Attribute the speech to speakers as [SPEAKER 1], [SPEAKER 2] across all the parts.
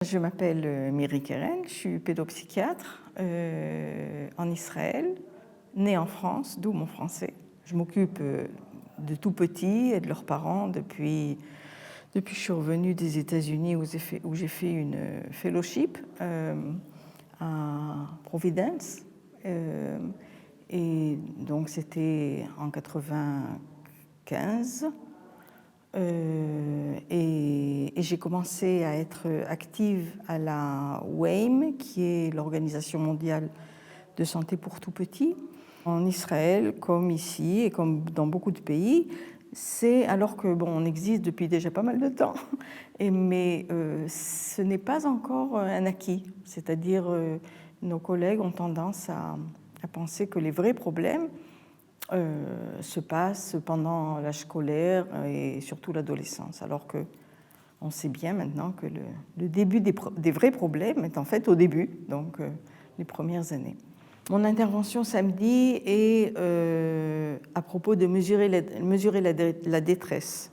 [SPEAKER 1] Je m'appelle Miri Keren, je suis pédopsychiatre en Israël, née en France, d'où mon français. Je m'occupe de tout petits et de leurs parents depuis que je suis revenue des États-Unis où j'ai fait une fellowship à Providence. Et donc c'était en 95. Et j'ai commencé à être active à la WAIM, qui est l'Organisation mondiale de santé pour tout petit. En Israël, comme ici et comme dans beaucoup de pays, c'est alors que on existe depuis déjà pas mal de temps, mais ce n'est pas encore un acquis. C'est-à-dire, nos collègues ont tendance à penser que les vrais problèmes se passe pendant l'âge scolaire et surtout l'adolescence, alors qu'on sait bien maintenant que le début des vrais problèmes est en fait au début, donc les premières années. Mon intervention samedi est à propos de mesurer la détresse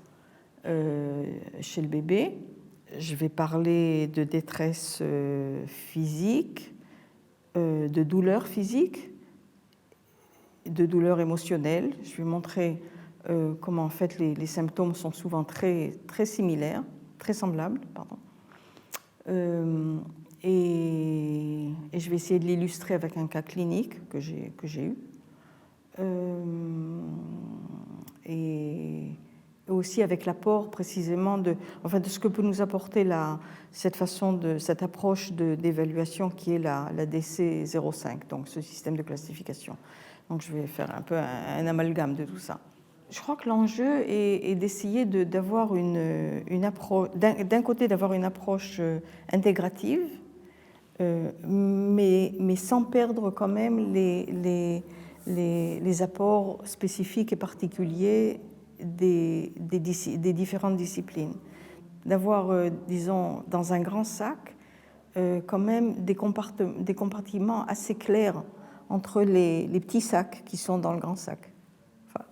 [SPEAKER 1] chez le bébé. Je vais parler de détresse physique, de douleur physique, de douleur émotionnelle. Je vais montrer comment en fait les symptômes sont souvent très similaires, très semblables, pardon. Et je vais essayer de l'illustrer avec un cas clinique que j'ai eu. Et aussi avec l'apport précisément de ce que peut nous apporter cette approche d'évaluation qui est la DC-05, donc ce système de classification. Donc je vais faire un peu un amalgame de tout ça. Je crois que l'enjeu est d'essayer d'avoir d'un côté d'avoir une approche intégrative, mais sans perdre quand même les apports spécifiques et particuliers des différentes disciplines. D'avoir, disons, dans un grand sac, quand même des compartiments assez clairs entre les petits sacs qui sont dans le grand sac. Enfin...